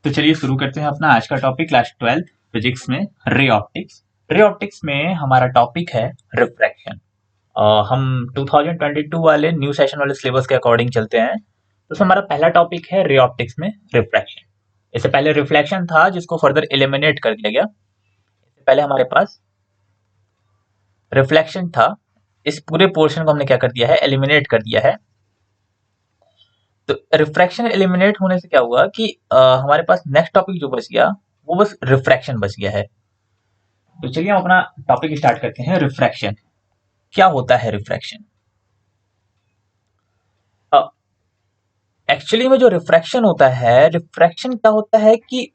तो चलिए शुरू करते हैं अपना आज का टॉपिक क्लास 12 फिजिक्स में रे ऑप्टिक्स। रे ऑप्टिक्स में हमारा टॉपिक है रिफ्रैक्शन। हम 2022 वाले न्यू सेशन वाले सिलेबस के अकॉर्डिंग चलते हैं। तो हमारा पहला टॉपिक है रे ऑप्टिक्स में रिफ्रैक्शन। इससे पहले रिफ्लेक्शन था जिसको फर्दर एलिमिनेट कर दिया गया। इससे पहले हमारे पास रिफ्लेक्शन था, इस पूरे पोर्शन को हमने क्या कर दिया है, एलिमिनेट कर दिया है। तो रिफ्रैक्शन एलिमिनेट होने से क्या हुआ कि हमारे पास नेक्स्ट टॉपिक जो बच गया वो बस रिफ्रैक्शन बच गया है। तो चलिए हम अपना टॉपिक स्टार्ट करते हैं। रिफ्रैक्शन क्या होता है? रिफ्रैक्शन एक्चुअली में जो रिफ्रैक्शन होता है, रिफ्रैक्शन क्या होता है कि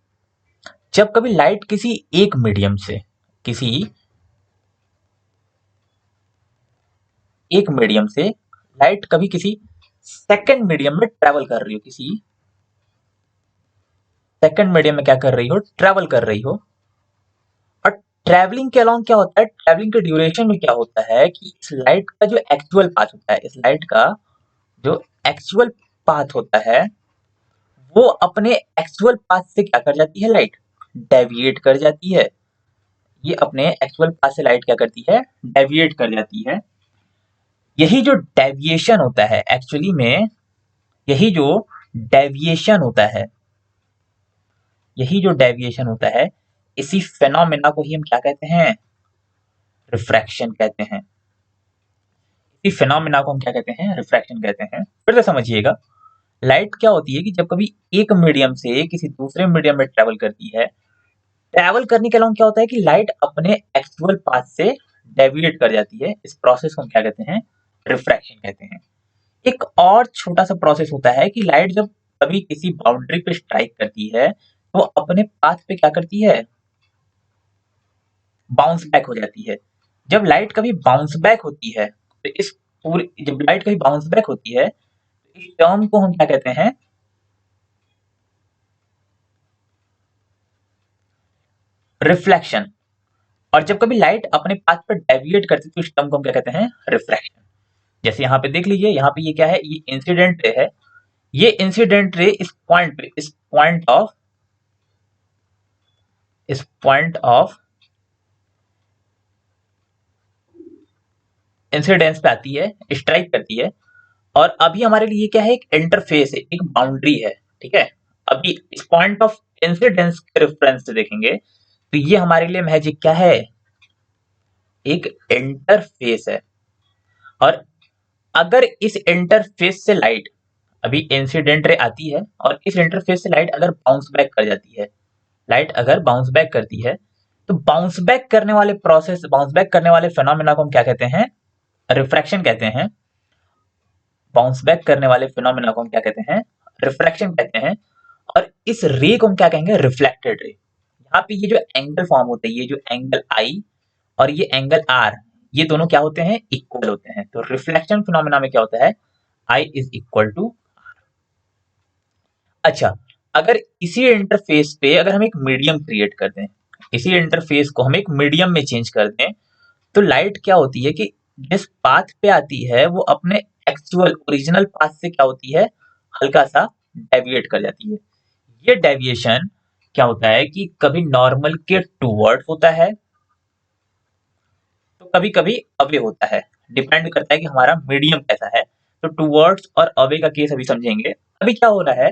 जब कभी लाइट किसी एक मीडियम से किसी एक मीडियम से लाइट कभी किसी सेकंड मीडियम में ट्रेवल कर रही हो, किसी सेकंड मीडियम में क्या कर रही हो, ट्रेवल कर रही हो। और ट्रैवलिंग के अलॉन्ग क्या होता है, ट्रैवलिंग के ड्यूरेशन में क्या होता है कि इस लाइट का जो एक्चुअल पाथ होता है, इस लाइट का जो एक्चुअल पाथ होता है वो अपने एक्चुअल पाथ से क्या कर जाती है, लाइट डेविएट कर जाती है। ये अपने एक्चुअल पाथ से लाइट क्या करती है, डेविएट कर जाती है। यही जो डेविएशन होता है एक्चुअली में, यही जो डेविएशन होता है, यही जो डेविएशन होता है, इसी फेनोमेना को ही हम क्या कहते हैं, रिफ्रैक्शन कहते हैं। इसी फेनोमेना को हम क्या कहते हैं, रिफ्रैक्शन कहते हैं। फिर से समझिएगा, लाइट क्या होती है कि जब कभी एक मीडियम से किसी दूसरे मीडियम में ट्रेवल करती है, ट्रैवल करने के अलावा क्या होता है कि लाइट अपने एक्चुअल पाथ से डेविएट कर जाती है। इस प्रोसेस को हम क्या कहते हैं, रिफ्रैक्शन कहते हैं। एक और छोटा सा प्रोसेस होता है कि लाइट जब कभी किसी बाउंड्री पे स्ट्राइक करती है तो अपने पाथ पे क्या करती है, बाउंस बैक हो जाती है। जब लाइट कभी बाउंस बैक होती है तो इस पूरी जब लाइट कभी बाउंस बैक होती है तो इस टर्म को हम क्या कहते हैं, रिफ्लेक्शन। और जब कभी लाइट अपने पाथ पर डेविएट करती है तो इस टर्म को हम क्या कहते हैं, रिफ्रैक्शन। जैसे यहाँ पे देख लीजिए, यहाँ पे ये क्या है, ये इंसिडेंट रे है। ये इंसिडेंट रे इस पॉइंट ऑफ इंसिडेंस पे आती है, स्ट्राइक करती है। और अभी हमारे लिए क्या है, एक इंटरफेस है, एक बाउंड्री है। ठीक है, अभी इस पॉइंट ऑफ इंसिडेंस के रेफरेंस से देखेंगे तो ये हमारे लिए महज क्या है, एक इंटरफेस है। और अगर इस इंटरफेस से लाइट, अभी इंसिडेंट रे आती है और इस इंटरफेस से लाइट अगर बाउंस बैक कर जाती है, लाइट अगर बाउंस बैक करती है तो बाउंस बैक करने वाले प्रोसेस, बाउंस बैक करने वाले फिनोमेना को हम क्या कहते हैं, रिफ्रैक्शन कहते हैं। बाउंस बैक करने वाले फिनोमेना को हम क्या कहते हैं, रिफ्रैक्शन कहते हैं। और इस रे को हम क्या कहेंगे, रिफ्लेक्टेड रे। यहाँ पे ये जो एंगल फॉर्म होते हैं, ये जो एंगल आई और ये एंगल आर, ये दोनों क्या होते हैं, इक्वल होते हैं। तो रिफ्लेक्शन फिनोमेना में क्या होता है, आई इज इक्वल टू। अच्छा, अगर इसी इंटरफेस पे अगर हम एक मीडियम क्रिएट कर दें, इसी इंटरफेस को हम एक मीडियम में चेंज कर दें, तो लाइट क्या होती है कि जिस पाथ पे आती है वो अपने एक्चुअल ओरिजिनल पाथ से क्या होती है, हल्का सा डेविएट कर जाती है। ये डेविएशन क्या होता है कि कभी नॉर्मल के टूवर्ड होता है तो कभी कभी अवे होता है। डिपेंड करता है कि हमारा मीडियम कैसा है। तो टूवर्ड्स और अवे का केस अभी समझेंगे। अभी क्या हो रहा है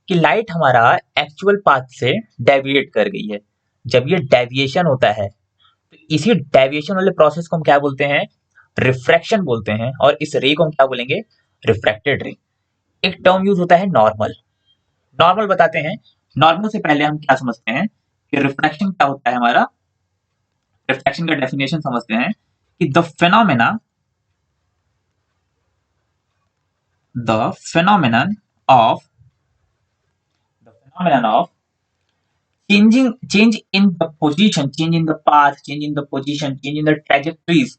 कि लाइट हमारा एक्चुअल पाथ से डेविएट कर गई है। जब ये डेविएशन होता है तो इसी डेविएशन वाले प्रोसेस को हम क्या बोलते हैं, रिफ्रैक्शन बोलते हैं। और इस रे को हम क्या बोलेंगे, रिफ्रैक्टेड रे। एक टर्म यूज होता है नॉर्मल। नॉर्मल बताते हैं। नॉर्मल से पहले हम क्या समझते हैं कि रिफ्रैक्शन क्या होता है हमारा, रिफ्रैक्शन का डेफिनेशन समझते हैं कि the phenomenon of change in the position, change in the path, change in the position, change in the trajectories,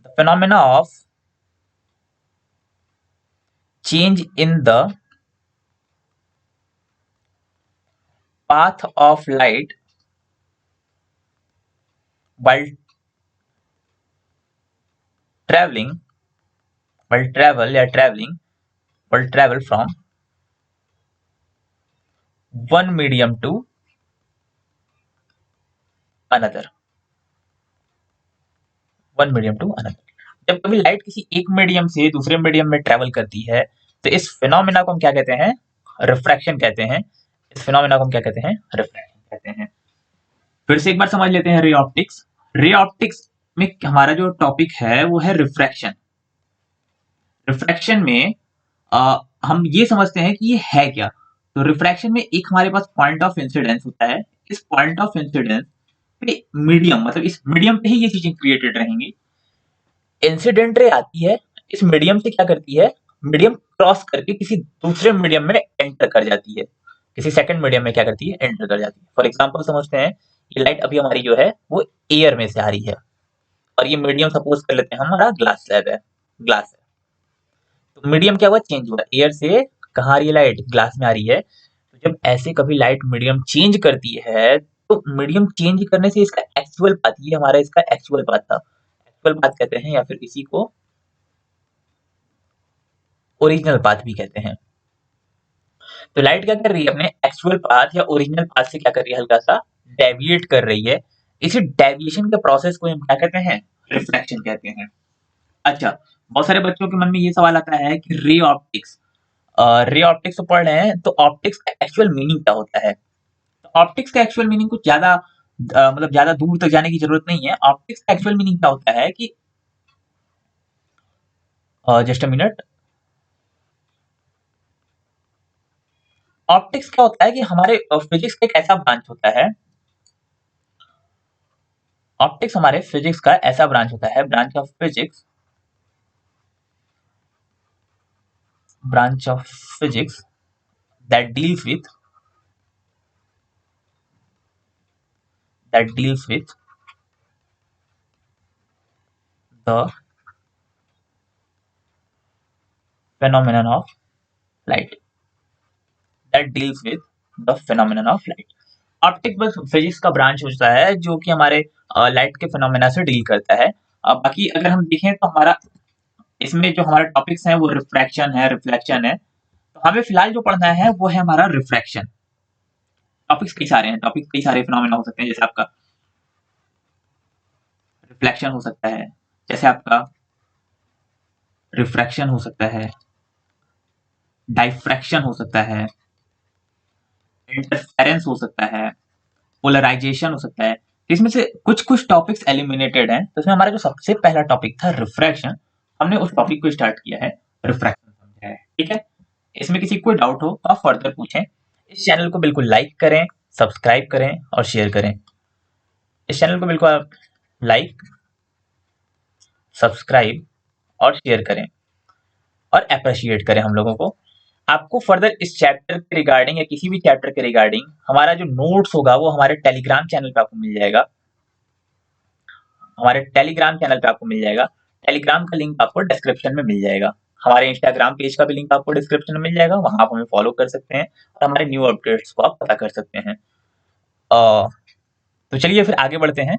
the phenomena of change in the path of light while traveling, while travel या traveling while travel from one medium to another, one medium to another. जब कभी light किसी एक medium से दूसरे medium में travel करती है तो इस फिनोमेना को हम क्या कहते हैं? रिफ्रैक्शन कहते हैं। इस फिनोमेना को हम क्या कहते हैं? रिफ्रैक्शन कहते हैं। फिर से एक बार समझ लेते हैं रे ऑप्टिक्स। रे ऑप्टिक्स में हमारा जो टॉपिक है वो है रिफ्रैक्शन। रिफ्रैक्शन में हम ये समझते हैं कि ये है क्या। तो रिफ्रैक्शन में एक हमारे पास पॉइंट ऑफ इंसिडेंस होता है। इस पॉइंट ऑफ इंसिडेंस पे मीडियम, मतलब इस मीडियम पे ही ये चीजें क्रिएटेड रहेंगी। इंसिडेंट रे आती है, इस मीडियम से क्या करती है? मीडियम क्रॉस करके किसी दूसरे मीडियम में एंटर कर जाती है, किसी सेकंड मीडियम में क्या करती है? एंटर कर जाती है। फॉर एग्जांपल समझते हैं ये लाइट अभी हमारी जो है वो एयर में से आ रही है और ये मीडियम सपोज कर लेते हैं हमारा ग्लास स्लैब है, ग्लास है। तो मीडियम क्या हुआ? चेंज हुआ, एयर से कहाँ आ रही है लाइट? ग्लास में आ रही है। तो जब ऐसे कभी लाइट मीडियम चेंज करती है तो मीडियम चेंज करने से इसका एक्चुअल पाथ, ये हमारा इसका एक्चुअल पाथ था, एक्चुअल पाथ कहते हैं, या फिर इसी को ओरिजिनल पाथ भी कहते हैं। तो लाइट क्या कर रही है? अपने एक्चुअल पाथ या ओरिजिनल पाथ से क्या कर रही है? हल्का सा डेविएट कर रही है। इसी डेविएशन के प्रोसेस को हम क्या कहते हैं? रिफ्रैक्शन कहते हैं। अच्छा, बहुत सारे बच्चों के मन में ये सवाल आता है कि रे ऑप्टिक्स, रे ऑप्टिक्स तो पढ़ रहे हैं, तो ऑप्टिक्स का एक्चुअल मीनिंग क्या होता है? तो ऑप्टिक्स का एक्चुअल मीनिंग कुछ ज्यादा मतलब ज्यादा दूर तक जाने की जरूरत नहीं है। ऑप्टिक्स का एक्चुअल मीनिंग क्या होता है कि जस्ट अ मिनट, ऑप्टिक्स क्या होता है कि हमारे फिजिक्स का एक ऐसा ब्रांच होता है, ऑप्टिक्स हमारे फिजिक्स का ऐसा ब्रांच होता है, branch of physics, branch of physics that deals with the phenomenon of light, that deals with the phenomenon of light। Optic बस फिजिक्स का ब्रांच होता है जो कि हमारे लाइट के फिनोमेना से डील करता है। बाकी अगर हम देखें तो हमारा इसमें जो हमारे टॉपिक्स हैं वो रिफ्रैक्शन है, रिफ्लेक्शन है। तो हमें फिलहाल जो पढ़ना है वो है हमारा रिफ्रैक्शन। टॉपिक्स कई सारे हैं, टॉपिक्स कई सारे फिनोमेना हो सकते हैं, जैसे आपका रिफ्लेक्शन हो सकता है, जैसे आपका रिफ्रैक्शन हो सकता है, डाइफ्रैक्शन हो सकता है, इंटरफेरेंस हो सकता है, पोलराइजेशन हो सकता है। तो इसमें से कुछ कुछ टॉपिक्स एलिमिनेटेड हैं। तो इसमें हमारा जो सबसे पहला टॉपिक था रिफ्रैक्शन, हमने उस टॉपिक को स्टार्ट किया है, रिफ्रैक्शन समझा है। ठीक है, इसमें किसी को कोई डाउट हो तो आप फर्दर पूछें। इस चैनल को बिल्कुल लाइक करें, सब्सक्राइब करें और शेयर करें। इस चैनल को बिल्कुल आप लाइक, सब्सक्राइब और शेयर करें और अप्रिशिएट करें हम लोगों को। आपको फर्दर इस चैप्टर के रिगार्डिंग या किसी भी चैप्टर के रिगार्डिंग हमारा जो नोट्स होगा वो हमारे टेलीग्राम चैनल पे आपको मिल जाएगा, हमारे टेलीग्राम चैनल पे आपको मिल जाएगा। टेलीग्राम का लिंक आपको डिस्क्रिप्शन में मिल जाएगा। हमारे इंस्टाग्राम पेज का भी लिंक आपको डिस्क्रिप्शन में मिल जाएगा, वहां आप हमें फॉलो कर सकते हैं और हमारे न्यू अपडेट्स को आप पता कर सकते हैं। तो चलिए फिर आगे बढ़ते हैं।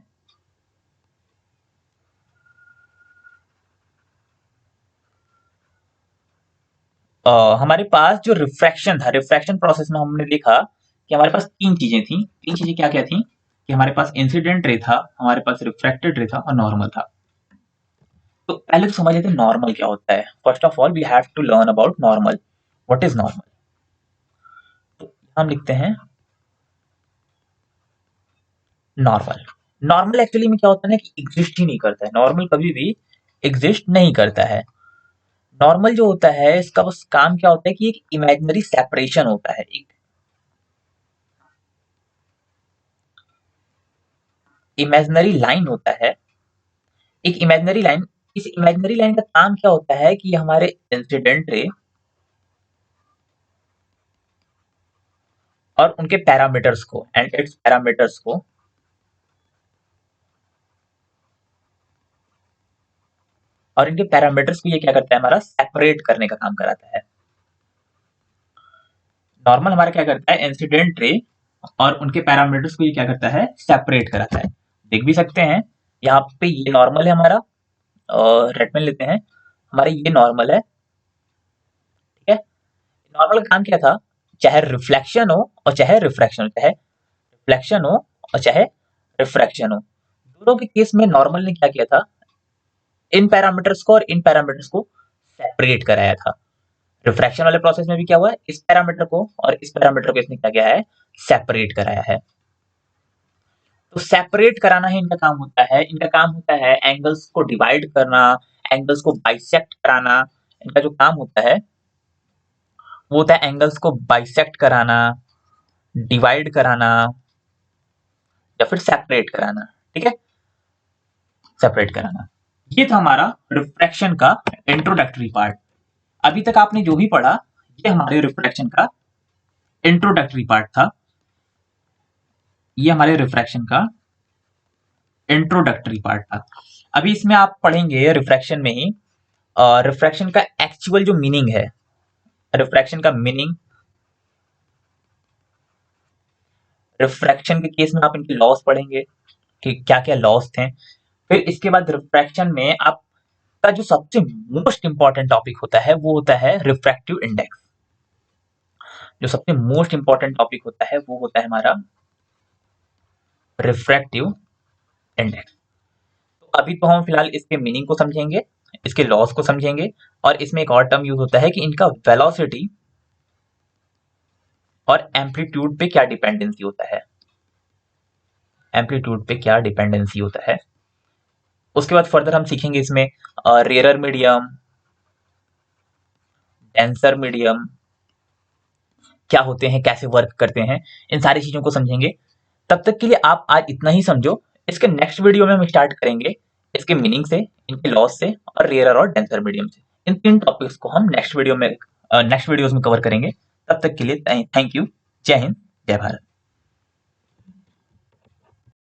हमारे पास जो रिफ्रैक्शन था, रिफ्रैक्शन प्रोसेस में हमने देखा कि हमारे पास तीन चीजें थी। तीन चीजें क्या क्या थी? कि हमारे पास इंसिडेंट रे था, हमारे पास रिफ्रैक्टेड रे था और नॉर्मल था। तो पहले तो समझ लेते हैं नॉर्मल क्या होता है। First of all we have to learn about normal. What is normal? तो हम लिखते हैं नॉर्मल। नॉर्मल एक्चुअली में क्या होता है ना कि एग्जिस्ट ही नहीं करता है, नॉर्मल कभी भी एग्जिस्ट नहीं करता है। नॉर्मल जो होता है इसका बस काम क्या होता है कि एक इमेजिनरी सेपरेशन होता है, एक इमेजिनरी लाइन होता है, एक इमेजिनरी लाइन। इस इमेजिनरी लाइन का काम क्या होता है कि ये हमारे इंसिडेंट रे और उनके पैरामीटर्स को एंड इट्स पैरामीटर्स को और इनके पैरामीटर्स को ये क्या करता है? हमारा सेपरेट करने का काम कराता है। नॉर्मल हमारा क्या करता है? इंसिडेंट रे और उनके पैरामीटर्स को ये क्या करता है? सेपरेट कराता है। देख भी सकते हैं यहाँ पे ये नॉर्मल है हमारा, रेड पेन लेते हैं, हमारा ये नॉर्मल है। ठीक है, नॉर्मल का काम क्या था? चाहे रिफ्लेक्शन हो और चाहे रिफ्रैक्शन हो, चाहे रिफ्लेक्शन हो और चाहे रिफ्रैक्शन हो, दोनों के केस में नॉर्मल ने क्या किया था, इन पैरामीटर्स को और इन पैरामीटर्स को सेपरेट कराया था। रिफ्रैक्शन वाले प्रोसेस में भी क्या हुआ है, इस पैरामीटर को और इस पैरामीटर को इसने क्या किया है, सेपरेट कराया है। तो सेपरेट कराना ही इनका काम होता है। इनका काम होता है एंगल्स को डिवाइड करना, एंगल्स को बाइसेक्ट कराना। इनका जो काम होता है वो होता है एंगल्स को बाइसेक्ट कराना, डिवाइड कराना या फिर सेपरेट कराना। ठीक है, सेपरेट कराना। ये था हमारा रिफ्रैक्शन का इंट्रोडक्टरी पार्ट। अभी तक आपने जो भी पढ़ा ये हमारे रिफ्रैक्शन का इंट्रोडक्टरी पार्ट था। ये हमारे रिफ्रैक्शन का इंट्रोडक्टरी पार्ट था। अभी इसमें आप पढ़ेंगे रिफ्रैक्शन में ही रिफ्रैक्शन का एक्चुअल जो मीनिंग है, रिफ्रैक्शन का मीनिंग, रिफ्रैक्शन के केस में आप इनके लॉस पढ़ेंगे कि क्या क्या लॉस थे। फिर इसके बाद रिफ्रैक्शन में आपका जो सबसे मोस्ट इंपॉर्टेंट टॉपिक होता है वो होता है रिफ्रैक्टिव इंडेक्स। जो सबसे मोस्ट इंपॉर्टेंट टॉपिक होता है वो होता है हमारा रिफ्रैक्टिव इंडेक्स। तो अभी तो हम फिलहाल इसके मीनिंग को समझेंगे, इसके लॉस को समझेंगे, और इसमें एक और टर्म यूज होता है कि इनका वेलोसिटी और एम्पलीट्यूड पे क्या डिपेंडेंसी होता है, एम्पलीट्यूड पे क्या डिपेंडेंसी होता है। उसके बाद फर्दर हम सीखेंगे इसमें रेयर मीडियम, डेंसर मीडियम क्या होते हैं, कैसे वर्क करते हैं, इन सारी चीजों को समझेंगे। तब तक के लिए आप आज इतना ही समझो। इसके नेक्स्ट वीडियो में हम स्टार्ट करेंगे इसके मीनिंग से, इनके लॉस से और रेयर और डेंसर मीडियम से। इन तीन टॉपिक्स को हम नेक्स्ट वीडियोज में कवर करेंगे। तब तक के लिए थैंक यू। जय हिंद, जय भारत।